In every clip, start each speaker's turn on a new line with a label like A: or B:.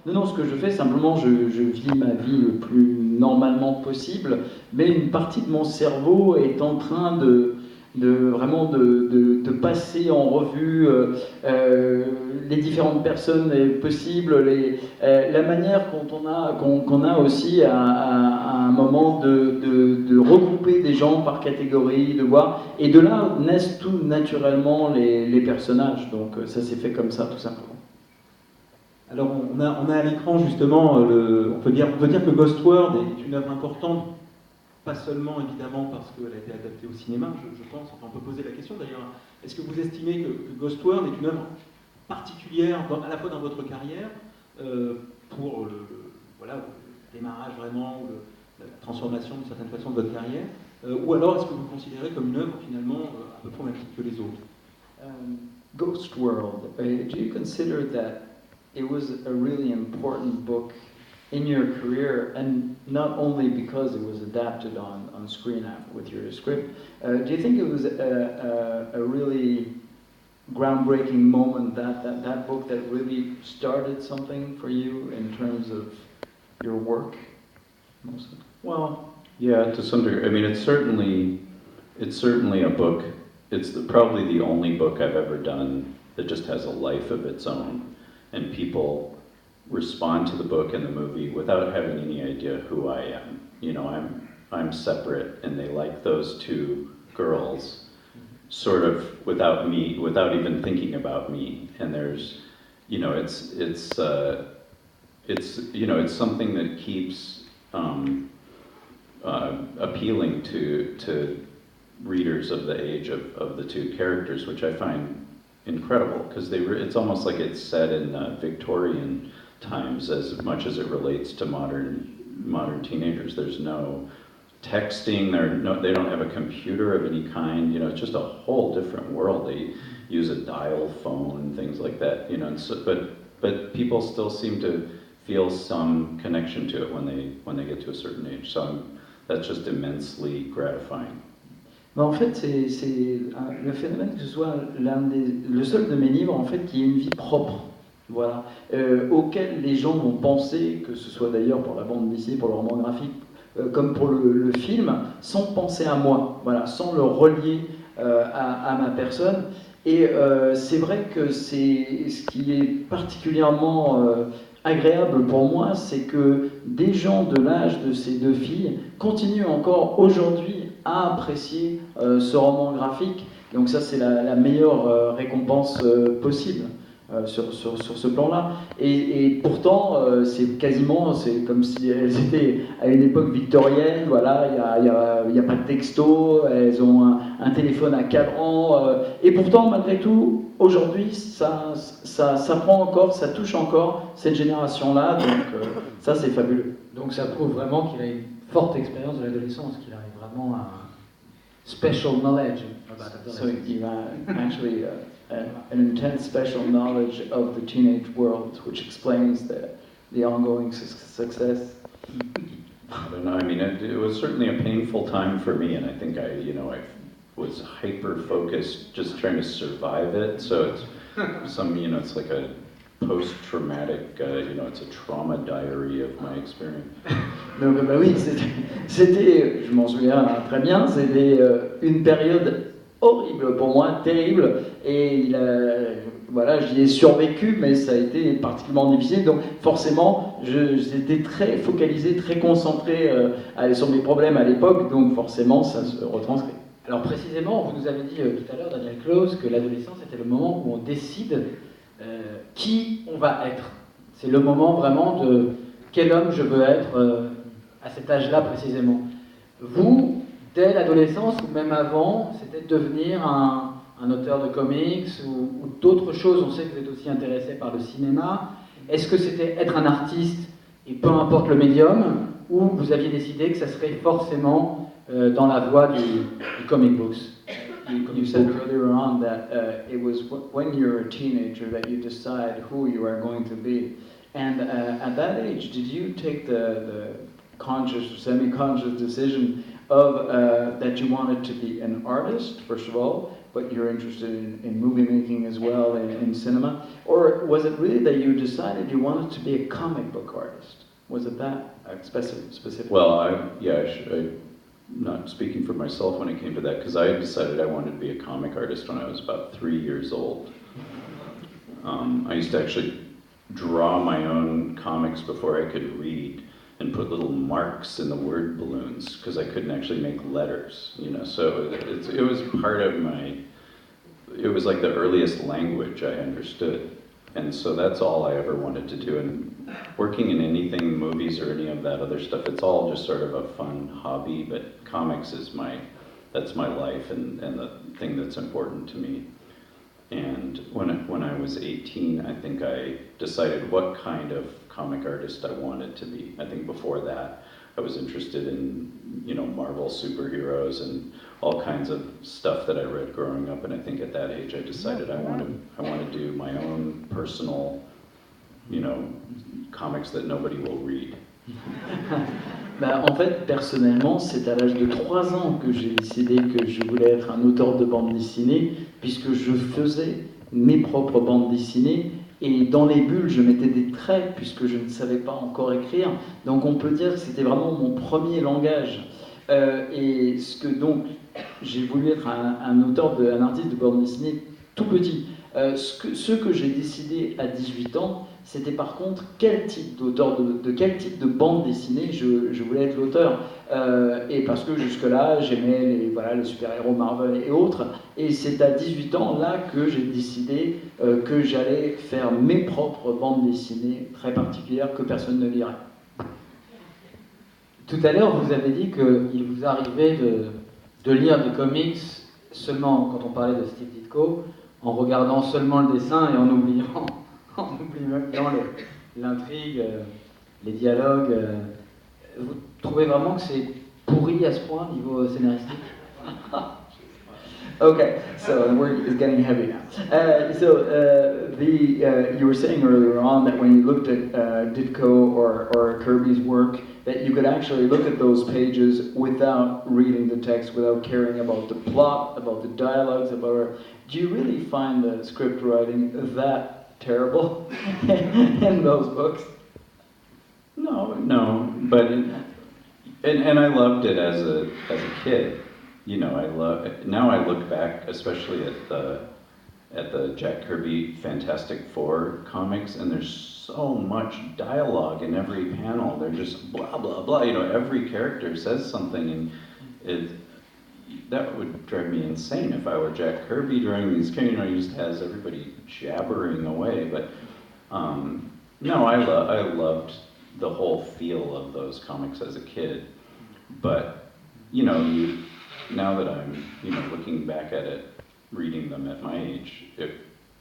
A: Non, non, ce que je fais, simplement, je vis ma vie le plus normalement possible, mais une partie de mon cerveau est en train vraiment de passer en revue les différentes personnes possibles, la manière qu'on a aussi à un moment de regrouper des gens par catégorie, de voir, et de là naissent tout naturellement les personnages, donc ça s'est fait comme ça tout simplement.
B: Alors on a à l'écran justement, on peut dire que Ghost World est une œuvre importante, pas seulement évidemment parce qu'elle a été adaptée au cinéma, je pense, enfin on peut poser la question d'ailleurs, est-ce que vous estimez que Ghost World est une œuvre particulière à la fois dans votre carrière, pour voilà, le démarrage vraiment, ou la transformation d'une certaine façon de votre carrière, ou alors est-ce que vous considérez comme une œuvre finalement un peu plus même que les autres?
A: Ghost World, do you consider that it was a really important book in your career, and not only because it was adapted on screen with your script, do you think it was a really groundbreaking moment, that book that really started something for you in terms of your work? Mostly.
C: Well, yeah, to some degree. I mean, it's certainly a book. It's probably the only book I've ever done that just has a life of its own, and people respond to the book and the movie without having any idea who I am. You know, I'm separate, and they like those two girls, sort of without me, without even thinking about me. And there's, you know, it's you know, it's something that keeps appealing to readers of the age of the two characters, which I find incredible, because it's almost like it's set in Victorian times as much as it relates to modern teenagers. There's no texting, they don't have a computer of any kind, you know, it's just a whole different world. They use a dial phone, things like that, you know, and so, but people still seem to feel some connection to it when they get to a certain age. So that's just immensely gratifying.
A: Ben en fait, c'est le phénomène que ce soit le seul de mes livres en fait qui ait une vie propre, voilà, auquel les gens vont penser, que ce soit d'ailleurs pour la bande dessinée, pour le roman graphique, comme pour le film, sans penser à moi, voilà, sans le relier à ma personne. Et c'est vrai que c'est ce qui est particulièrement agréable pour moi, c'est que des gens de l'âge de ces deux filles continuent encore aujourd'hui à apprécier ce roman graphique. Donc ça, c'est la meilleure récompense possible sur ce plan-là. Et pourtant, c'est comme si elles étaient à une époque victorienne, voilà, il n'y a pas de texto, elles ont un téléphone à cadran, et pourtant, malgré tout, aujourd'hui, ça prend encore, ça touche encore cette génération-là, donc ça, c'est fabuleux.
D: Donc ça prouve vraiment qu'il a une forte expérience de l'adolescence, qu'il arrive vraiment à special knowledge about adolescence.
A: So you actually an intense special knowledge of the teenage world, which explains the ongoing success.
C: I don't know. I mean, it was certainly a painful time for me, and I think I was hyper focused, just trying to survive it. So it's it's like a post-traumatic, it's a trauma diary of my experience.
A: Donc bah oui, c'était, je m'en souviens très bien, c'était une période horrible pour moi, terrible, et voilà, j'y ai survécu, mais ça a été particulièrement difficile, donc forcément, j'étais très focalisé, très concentré sur mes problèmes à l'époque, donc forcément, ça se retranscrit.
D: Alors précisément, vous nous avez dit tout à l'heure, Daniel Clowes, que l'adolescence était le moment où on décide qui on va être. C'est le moment vraiment de quel homme je veux être à cet âge-là précisément. Vous, dès l'adolescence ou même avant, c'était devenir un auteur de comics ou d'autres choses. On sait que vous êtes aussi intéressé par le cinéma. Est-ce que c'était être un artiste et peu importe le médium, ou vous aviez décidé que ça serait forcément dans la voie du comic books?
A: You said earlier on that it was when you're a teenager that you decide who you are going to be. And at that age, did you take the conscious or semi-conscious decision of that you wanted to be an artist, first of all, but you're interested in movie making as well, in cinema? Or was it really that you decided you wanted to be a comic book artist? Was it that specific?
C: Well, I'm not speaking for myself when it came to that, because I decided I wanted to be a comic artist when I was about 3 years old. I used to actually draw my own comics before I could read, and put little marks in the word balloons because I couldn't actually make letters, you know. So it was part of it was like the earliest language I understood. And so that's all I ever wanted to do. And working in anything, movies or any of that other stuff, it's all just sort of a fun hobby, but comics is that's my life and the thing that's important to me. And when I was 18, I think I decided what kind of comic artist I wanted to be. I think before that, I was interested in, you know, Marvel superheroes and all kinds of stuff that I read growing up. And I think at that age, I decided I want to do my own personal, you know, comics that nobody will read.
A: Bah, en fait, personnellement, c'est à l'âge de 3 ans que j'ai décidé que je voulais être un auteur de bande dessinée, puisque je faisais mes propres bandes dessinées, et dans les bulles, je mettais des traits, puisque je ne savais pas encore écrire. Donc on peut dire que c'était vraiment mon premier langage. Et ce que donc, j'ai voulu être un artiste de bande dessinée tout petit. Ce que j'ai décidé à 18 ans, c'était par contre quel type d'auteur, de quel type de bande dessinée je voulais être l'auteur. Et parce que jusque-là, j'aimais les super-héros Marvel et autres. Et c'est à 18 ans, là, que j'ai décidé que j'allais faire mes propres bandes dessinées très particulières que personne ne lirait.
D: Tout à l'heure, vous avez dit qu'il vous arrivait de lire des comics seulement, quand on parlait de Steve Ditko, en regardant seulement le dessin et en oubliant l'intrigue, les dialogues. Vous trouvez vraiment que c'est pourri à ce point niveau scénaristique?
A: Okay, so the work is getting heavy now. You were saying earlier on that when you looked at Ditko or Kirby's work, that you could actually look at those pages without reading the text, without caring about the plot, about the dialogues, Do you really find the script writing that terrible in those books?
C: No, but and I loved it as a kid. You know, now I look back, especially at the Jack Kirby Fantastic Four comics, and there's so much dialogue in every panel. They're just blah blah blah. You know, every character says something, and that would drive me insane if I were Jack Kirby during these. You know, he just has everybody jabbering away. But no, I loved the whole feel of those comics as a kid. But you know, now that I'm, you know, looking back at it, reading them at my age,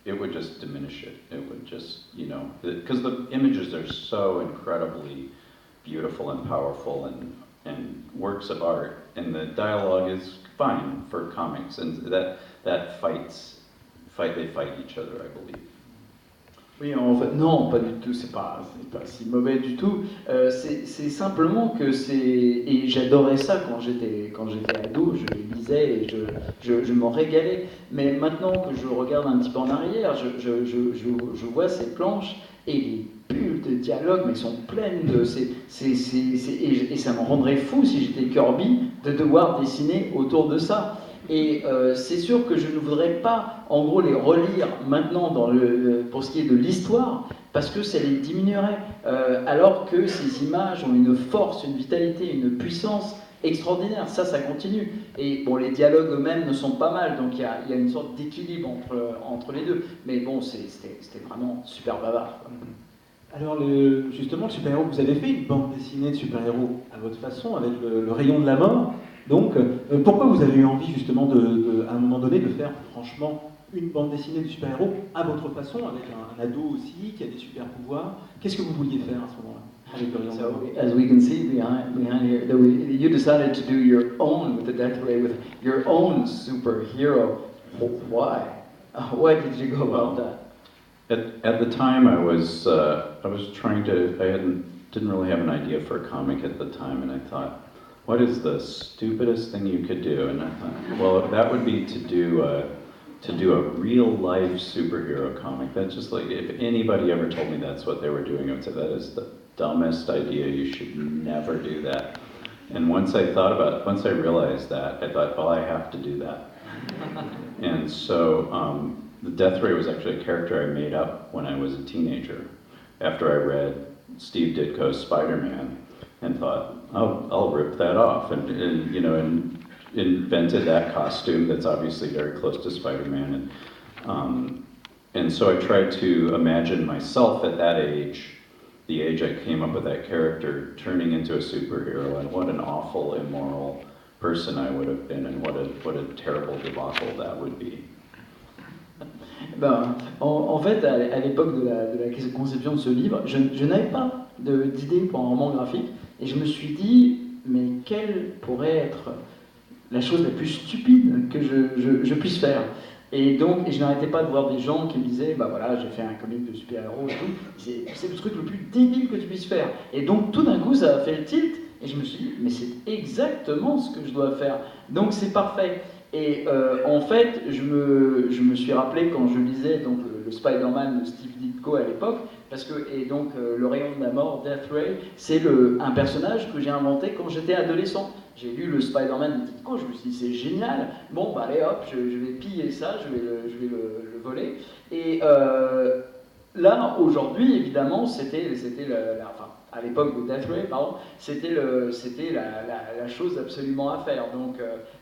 C: it would just diminish it. It would just, you know, because the images are so incredibly beautiful and powerful and works of art, and the dialogue is fine for comics, and that they fight each other, I believe.
A: Oui, en fait, non, pas du tout, c'est pas si mauvais du tout. C'est simplement que et j'adorais ça quand j'étais ado, je les lisais et je m'en régalais. Mais maintenant que je regarde un petit peu en arrière, je vois ces planches et les bulles de dialogue, mais sont pleines de... et ça me rendrait fou si j'étais Kirby de devoir dessiner autour de ça. Et c'est sûr que je ne voudrais pas, en gros, les relire maintenant pour ce qui est de l'histoire, parce que ça les diminuerait, alors que ces images ont une force, une vitalité, une puissance extraordinaire. Ça continue. Et bon, les dialogues eux-mêmes ne sont pas mal, donc il y a une sorte d'équilibre entre les deux. Mais bon, c'était vraiment super bavard, quoi.
B: Alors justement, le super-héros, vous avez fait une bande dessinée de super-héros à votre façon, avec le rayon de la mort. Donc, pourquoi vous avez eu envie justement à un moment donné de faire franchement une bande dessinée de super-héros à votre façon, avec un ado aussi qui a des super-pouvoirs? Qu'est-ce que vous vouliez faire à ce moment-là avec le rayon de la mort?
A: As we can see behind here, you decided to do your own with the Death Ray, with your own superhero. Why? Why did you go about that?
C: At the time, I was trying to. Didn't really have an idea for a comic at the time, and I thought, what is the stupidest thing you could do? And I thought, well, that would be to do to do a real life superhero comic. That's just like, if anybody ever told me that's what they were doing, I would say that is the dumbest idea. You should never do that. And once I realized that, I thought, well, I have to do that. And so the Death Ray was actually a character I made up when I was a teenager, after I read Steve Ditko's Spider-Man, and thought, oh, I'll rip that off, and invented that costume that's obviously very close to Spider-Man. And so I tried to imagine myself at that age, the age I came up with that character, turning into a superhero, and what an awful, immoral person I would have been, and what a terrible debacle that would be.
A: Ben, en fait, à l'époque de la conception de ce livre, je n'avais pas d'idée pour un roman graphique, et je me suis dit, mais quelle pourrait être la chose la plus stupide que je puisse faire? Et donc, je n'arrêtais pas de voir des gens qui me disaient, bah voilà, j'ai fait un comic de super-héros et tout, c'est le truc le plus débile que tu puisses faire. Et donc, tout d'un coup, ça a fait le tilt, et je me suis dit, mais c'est exactement ce que je dois faire. Donc, c'est parfait. Et en fait, je me suis rappelé quand je lisais donc, le Spider-Man de Steve Ditko à l'époque, parce que, et donc le rayon de la mort, Death Ray, c'est un personnage que j'ai inventé quand j'étais adolescent. J'ai lu le Spider-Man de Ditko, je me suis dit c'est génial, bon bah allez hop, je vais piller ça, je vais le voler. Et là, aujourd'hui, évidemment, c'était à l'époque de Death Ray, pardon, c'était la chose absolument à faire. Donc,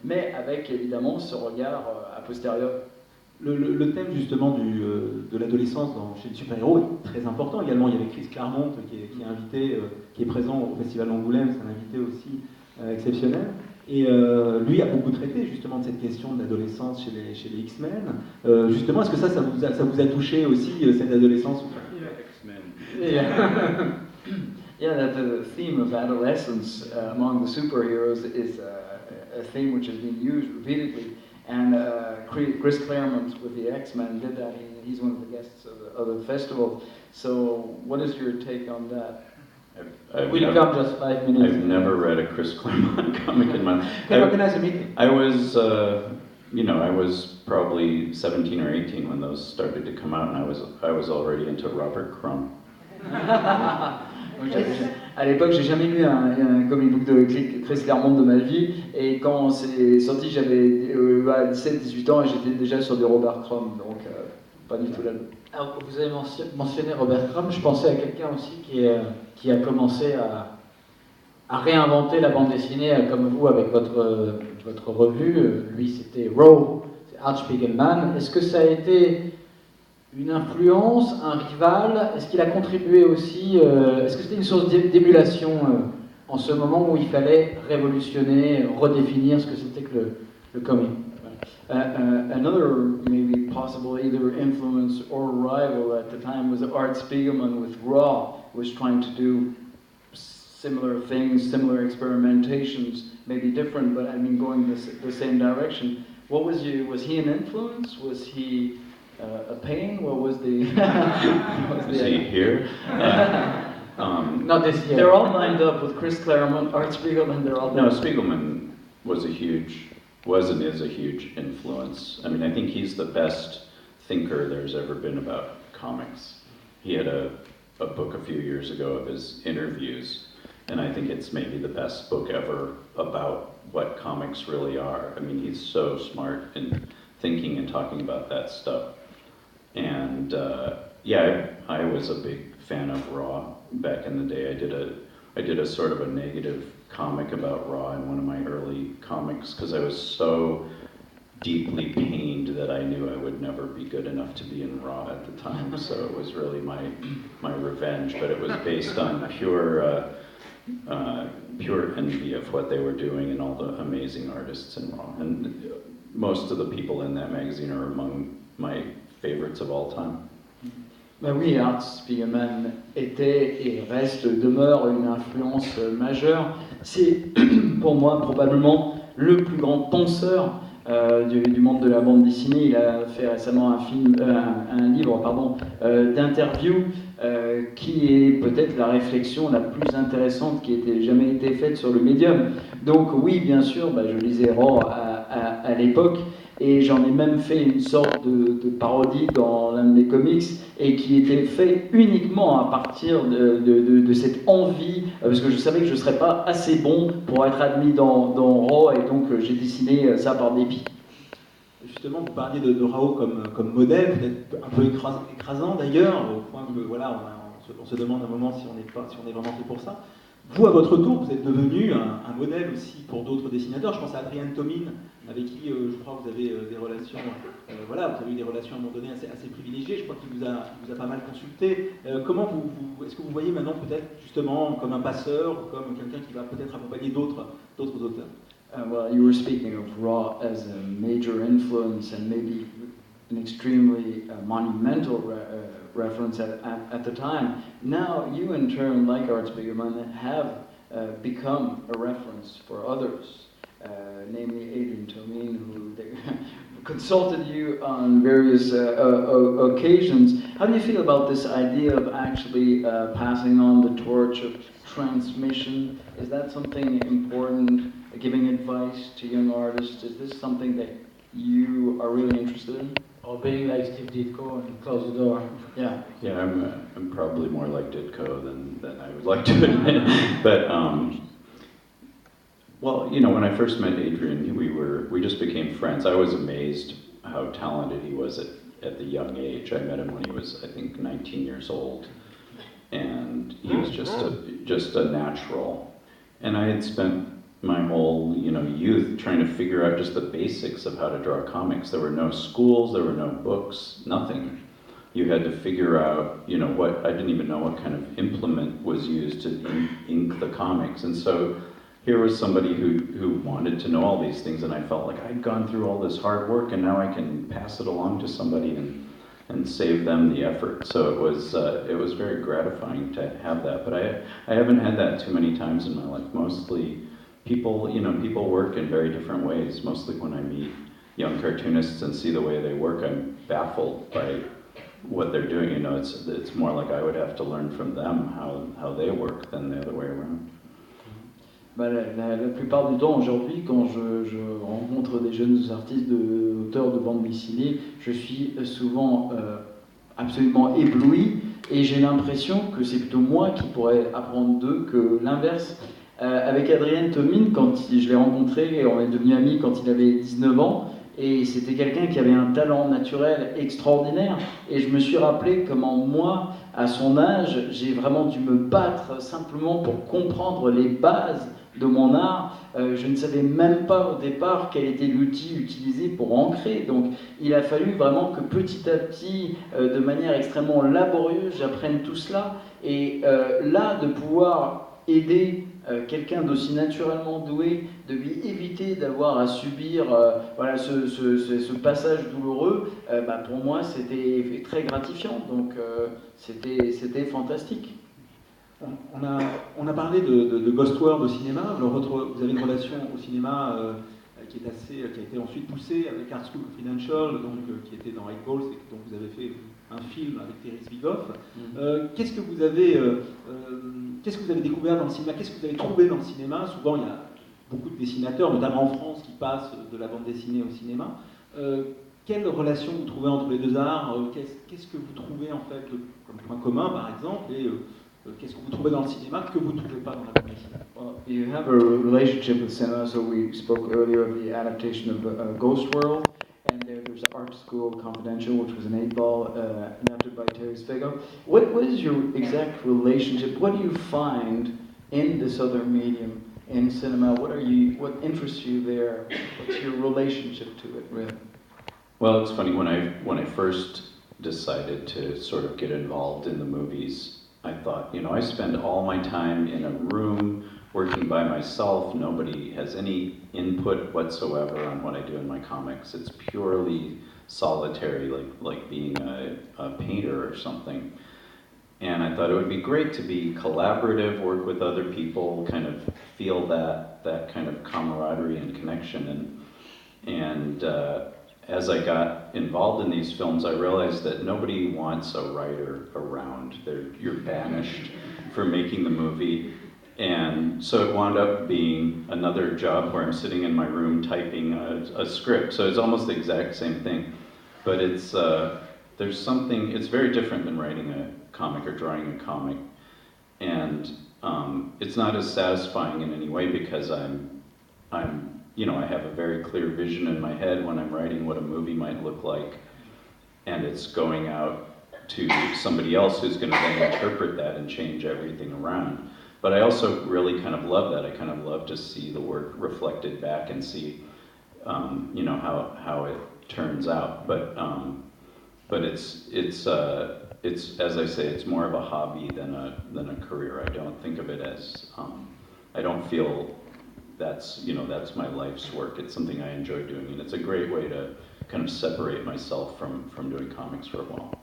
A: mais avec évidemment ce regard a posteriori.
B: Le thème justement de l'adolescence chez les super-héros est très important également. Il y avait Chris Claremont qui est invité, qui est présent au Festival Angoulême, c'est un invité aussi exceptionnel. Et lui a beaucoup traité justement de cette question de l'adolescence chez les X-Men. Justement, est-ce que ça vous a touché aussi, cette adolescence?
A: Yeah, that the theme of adolescence among the superheroes is a theme which has been used repeatedly. And Chris Claremont with the X-Men did that. He's one of the guests of the festival. So, what is your take on that?
D: We'll come just 5 minutes.
C: I've never read a Chris Claremont comic in my life.
B: Can organize a meeting.
C: I was, I was probably 17 or 18 when those started to come out, and I was already into Robert Crumb.
A: À l'époque, j'ai jamais lu un comic book de Chris Claremont de ma vie, et quand c'est sorti, j'avais 17-18 ans et j'étais déjà sur du Robert Crumb, donc pas du tout là.
D: Alors, vous avez mentionné Robert Crumb, je pensais à quelqu'un aussi qui a commencé à réinventer la bande dessinée comme vous avec votre revue. Lui, c'était Rowe, c'est Art Spiegelman. Est-ce que ça a été une influence, un rival? Est-ce qu'il a contribué aussi? Est-ce que c'était une source d'émulation en ce moment où il fallait révolutionner, redéfinir ce que c'était que le comic?
A: Another maybe possible either influence or rival at the time was Art Spiegelman with Raw, was trying to do similar things, similar experimentations, maybe different, but I mean going the same direction. Was he an influence? Was he a pain? What was the?
C: Is he here?
D: Not this year.
A: They're all lined up with Chris Claremont, Art Spiegelman. They're all.
C: No, Spiegelman was and is a huge influence. I mean, I think he's the best thinker there's ever been about comics. He had a book a few years ago of his interviews, and I think it's maybe the best book ever about what comics really are. I mean, he's so smart in thinking and talking about that stuff. And I was a big fan of Raw back in the day. I did a sort of a negative comic about Raw in one of my early comics because I was so deeply pained that I knew I would never be good enough to be in Raw at the time. So it was really my revenge, but it was based on pure envy of what they were doing and all the amazing artists in Raw. And most of the people in that magazine are among my favorites of all time.
A: Ben oui, Art Spiegelman était et demeure une influence majeure. C'est pour moi probablement le plus grand penseur du monde de la bande dessinée. Il a fait récemment un livre d'interview qui est peut-être la réflexion la plus intéressante qui ait jamais été faite sur le médium. Donc oui, bien sûr, je lisais Raw à l'époque. Et j'en ai même fait une sorte de parodie dans l'un de mes comics, et qui était fait uniquement à partir de cette envie, parce que je savais que je ne serais pas assez bon pour être admis dans Raw, et donc j'ai dessiné ça par dépit.
B: Justement, vous parliez de Rao comme modèle, peut-être un peu écrasant d'ailleurs, au point que voilà, on se demande à un moment si on est vraiment fait pour ça. Vous, à votre tour, vous êtes devenu un modèle aussi pour d'autres dessinateurs. Je pense à Adrian Tomine, avec qui je crois vous avez des relations, voilà, vous avez eu des relations à un moment donné assez privilégiées. Je crois qu'il vous a pas mal consulté. Est-ce que vous voyez maintenant peut-être justement comme un passeur ou comme quelqu'un qui va peut-être accompagner d'autres auteurs?
A: Well, you were speaking of Raw as a major influence and maybe an extremely monumental reference at the time. Now, you in turn, like Arts Bigerman, have become a reference for others, namely Adrian Tomine, who consulted you on various occasions. How do you feel about this idea of actually passing on the torch of transmission? Is that something important? Giving advice to young artists, is this something that you are really interested in?
D: Or being like Steve Ditko and close the door.
A: Yeah.
C: Yeah, I'm probably more like Ditko than I would like to admit. But well, you know, when I first met Adrian, we just became friends. I was amazed how talented he was at the young age. I met him when he was, I think, 19 years old, and he was just a natural. And I had spent my whole, youth trying to figure out just the basics of how to draw comics. There were no schools, there were no books, nothing. You had to figure out, I didn't even know what kind of implement was used to ink the comics. And so here was somebody who wanted to know all these things, and I felt like I'd gone through all this hard work, and now I can pass it along to somebody and save them the effort. So it was very gratifying to have that. But I haven't had that too many times in my life. Mostly people work in very different ways. Mostly when I meet young cartoonists and see the way they work, I'm baffled by what they're doing. It's more like I would have to learn from them how they work than the other way around.
A: La plupart du temps, aujourd'hui, quand je rencontre des jeunes artistes, auteurs de bande dessinée, je suis souvent absolument ébloui, et j'ai l'impression que c'est plutôt moi qui pourrais apprendre d'eux que l'inverse. Avec Adrien Tomine, quand je l'ai rencontré, on est devenus amis quand il avait 19 ans, et c'était quelqu'un qui avait un talent naturel extraordinaire, et je me suis rappelé comment moi, à son âge, j'ai vraiment dû me battre simplement pour comprendre les bases de mon art. Je ne savais même pas au départ quel était l'outil utilisé pour ancrer, donc il a fallu vraiment que petit à petit, de manière extrêmement laborieuse, j'apprenne tout cela, et là, de pouvoir aider quelqu'un d'aussi naturellement doué, de lui éviter d'avoir à subir ce passage douloureux, pour moi c'était très gratifiant, donc c'était fantastique.
B: On a parlé de Ghost World au cinéma. Vous avez une relation au cinéma qui a été ensuite poussée avec Art School Confidential, qui était dans Eight Balls, et dont vous avez fait un film avec Terry Zwigoff. Qu'est-ce que vous avez découvert dans le cinéma? Qu'est-ce que vous avez trouvé dans le cinéma? Souvent, il y a beaucoup de dessinateurs, notamment en France, qui passent de la bande dessinée au cinéma. Quelle relation vous trouvez entre les deux arts? Qu'est-ce que vous trouvez en fait comme point commun, par exemple, et qu'est-ce que vous trouvez dans le cinéma que vous ne trouvez pas dans la bande dessinée?
A: Well, you have a relationship with cinema, so we spoke earlier of the adaptation of Ghost World, and there's Art School Confidential, which was an 8-ball adapted by Terry Zwigoff. What is your exact relationship? What do you find in this other medium, in cinema? What interests you there? What's your relationship to it, really?
C: Well, it's funny, when I first decided to sort of get involved in the movies, I thought, I spend all my time in a room working by myself. Nobody has any input whatsoever on what I do in my comics. It's purely solitary, like being a painter or something. And I thought it would be great to be collaborative, work with other people, kind of feel that kind of camaraderie and connection. And as I got involved in these films, I realized that nobody wants a writer around. You're banished for making the movie. And so it wound up being another job where I'm sitting in my room typing a script. So it's almost the exact same thing. But it's, there's something, it's very different than writing a comic or drawing a comic. And it's not as satisfying in any way because you know, I have a very clear vision in my head when I'm writing what a movie might look like. And it's going out to somebody else who's going to then interpret that and change everything around. But I also really kind of love that. I kind of love to see the work reflected back and see, you know, how it turns out. But it's as I say, it's more of a hobby than a career. I don't think of it as I don't feel that's, you know, that's my life's work. It's something I enjoy doing, and it's a great way to kind of separate myself from doing comics for a while.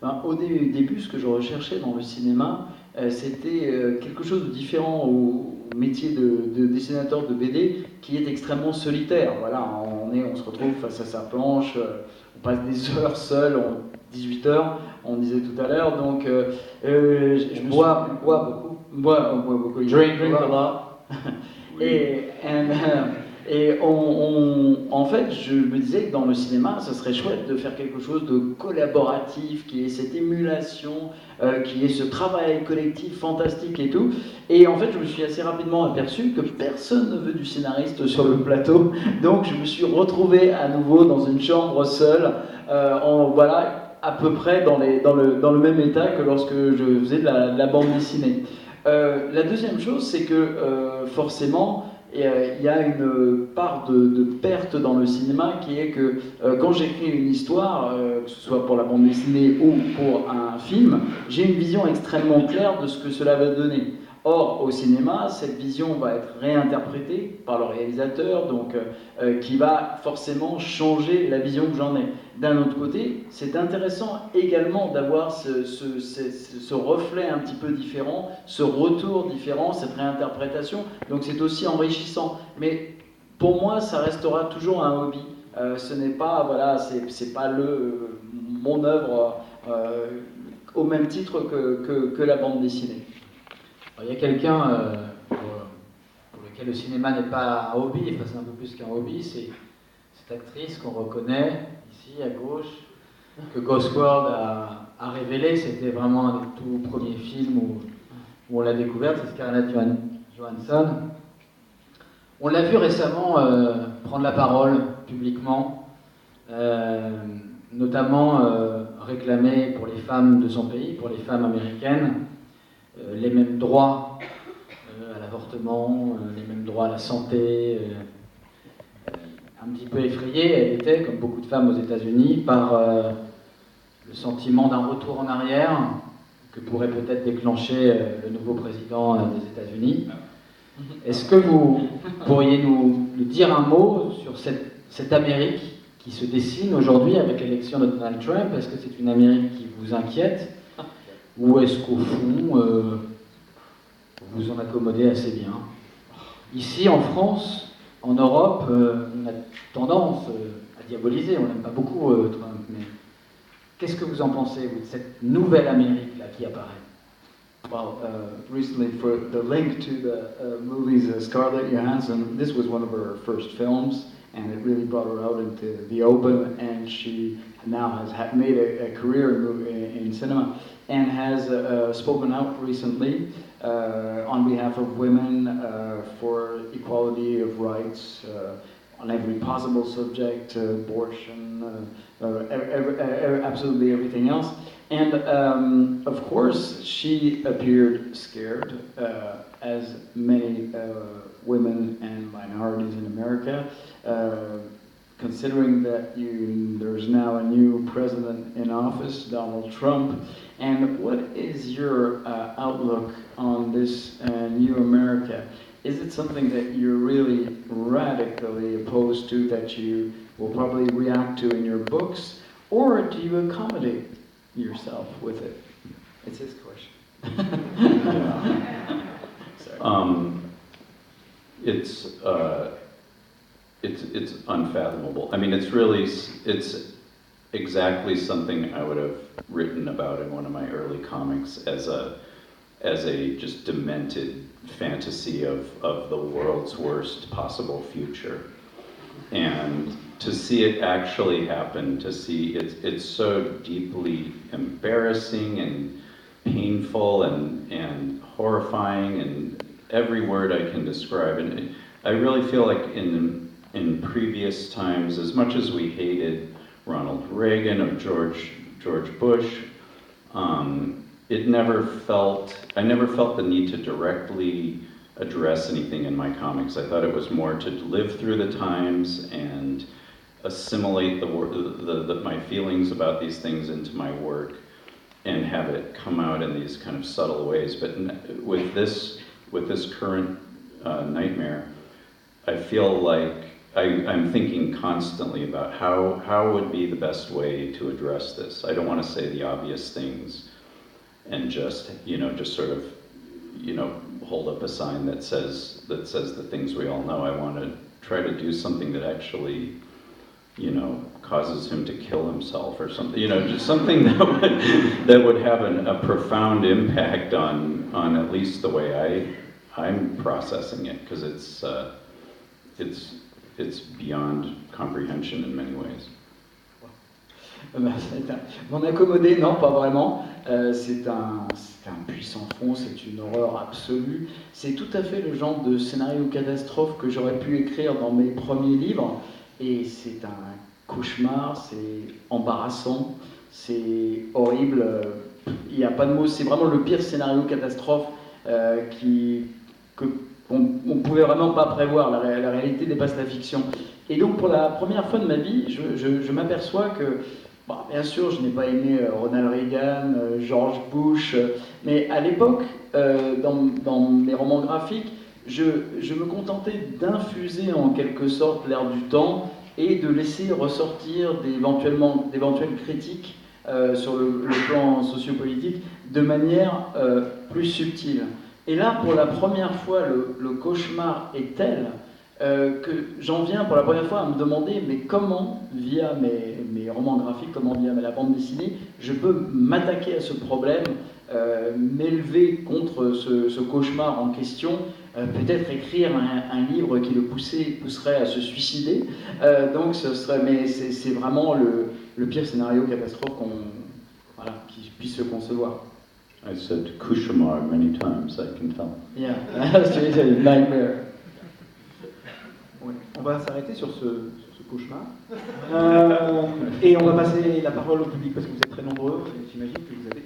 A: Ben, au début, ce que je recherchais dans le cinéma, c'était quelque chose de différent au métier de dessinateur de BD, qui est extrêmement solitaire. Voilà, on se retrouve face à sa planche, on passe des heures seul, 18 heures, on disait tout à l'heure, donc je bois beaucoup, drink a lot. En fait, je me disais que dans le cinéma, ce serait chouette de faire quelque chose de collaboratif, qui ait cette émulation, qui ait ce travail collectif fantastique et tout. Et en fait, je me suis assez rapidement aperçu que personne ne veut du scénariste sur le plateau. Donc, je me suis retrouvé à nouveau dans une chambre seule, voilà, à peu près dans le même état que lorsque je faisais de la bande dessinée. La deuxième chose, c'est que forcément, il y a une part de perte dans le cinéma qui est que quand j'écris une histoire, que ce soit pour la bande dessinée ou pour un film, j'ai une vision extrêmement claire de ce que cela va donner. Or, au cinéma, cette vision va être réinterprétée par le réalisateur, donc qui va forcément changer la vision que j'en ai. D'un autre côté, c'est intéressant également d'avoir ce reflet un petit peu différent, ce retour différent, cette réinterprétation. Donc c'est aussi enrichissant. Mais pour moi, ça restera toujours un hobby. Ce n'est pas, voilà, c'est pas mon œuvre au même titre que la bande dessinée.
D: Alors, il y a quelqu'un pour lequel le cinéma n'est pas un hobby, enfin c'est un peu plus qu'un hobby, c'est cette actrice qu'on reconnaît ici à gauche, que Ghost World a révélé. C'était vraiment un des tout premiers films où on l'a découverte, c'est Scarlett Johansson. On l'a vu récemment prendre la parole publiquement, notamment réclamer pour les femmes de son pays, pour les femmes américaines, les mêmes droits à l'avortement, les mêmes droits à la santé. Un petit peu effrayée, elle était, comme beaucoup de femmes aux États-Unis, par le sentiment d'un retour en arrière que pourrait peut-être déclencher le nouveau président des États-Unis. Est-ce que vous pourriez nous dire un mot sur cette Amérique qui se dessine aujourd'hui avec l'élection de Donald Trump? Est-ce que c'est une Amérique qui vous inquiète? Ou est-ce qu'au fond, vous en accommodez assez bien? Ici, en France, en Europe, on a tendance à diaboliser, on n'aime pas beaucoup Trump, mais qu'est-ce que vous en pensez, vous, de cette nouvelle Amérique-là qui apparaît?
A: Well, recently, for the link to the movies Scarlett Johansson, this was one of her first films, and it really brought her out into the open, and she now has made a career in cinema, and has spoken out recently on behalf of women for equality of rights on every possible subject, abortion, absolutely everything else. And of course, she appeared scared, as many women and minorities in America, considering that there's now a new president in office, Donald Trump. And what is your outlook on this new America? Is it something that you're really radically opposed to, that you will probably react to in your books, or do you accommodate yourself with it? It's his question.
C: It's unfathomable. I mean, it's exactly something I would have written about in one of my early comics as as a just demented fantasy of the world's worst possible future. And to see it actually happen, to see it's so deeply embarrassing and painful and horrifying, and every word I can describe. And I really feel like in previous times, as much as we hated Ronald Reagan or George Bush, I never felt the need to directly address anything in my comics. I thought it was more to live through the times and assimilate my feelings about these things into my work and have it come out in these kind of subtle ways. But with this current nightmare, I feel like I'm thinking constantly about how would be the best way to address this. I don't want to say the obvious things and just sort of, hold up a sign that says the things we all know. I want to try to do something that actually, causes him to kill himself or something. Just something that would have a profound impact on at least the way I'm processing it, because it's beyond comprehension in many ways.
A: M'en accommoder, non, pas vraiment. C'est un puissant fond, c'est une horreur absolue. C'est tout à fait le genre de scénario catastrophe que j'aurais pu écrire dans mes premiers livres. Et c'est un cauchemar, c'est embarrassant, c'est horrible. Il n'y a pas de mots, c'est vraiment le pire scénario catastrophe qu'on ne pouvait vraiment pas prévoir. La réalité dépasse la fiction. Et donc pour la première fois de ma vie, je m'aperçois que, bien sûr, je n'ai pas aimé Ronald Reagan, George Bush, mais à l'époque, dans mes romans graphiques, je me contentais d'infuser en quelque sorte l'air du temps et de laisser ressortir d'éventuelles critiques sur le plan sociopolitique de manière plus subtile. Et là, pour la première fois, le cauchemar est tel que j'en viens pour la première fois à me demander, mais comment, via mes romans graphiques, comment via la bande dessinée, je peux m'attaquer à ce problème, m'élever contre ce cauchemar en question, peut-être écrire un livre qui le pousserait à se suicider. Donc mais c'est vraiment le pire scénario catastrophe qui puisse se concevoir.
C: I said cauchemar many times, I can tell.
A: Yeah, that's a nightmare.
B: Ouais. On va s'arrêter sur ce cauchemar. Et on va passer la parole au public parce que vous êtes très nombreux et j'imagine que vous avez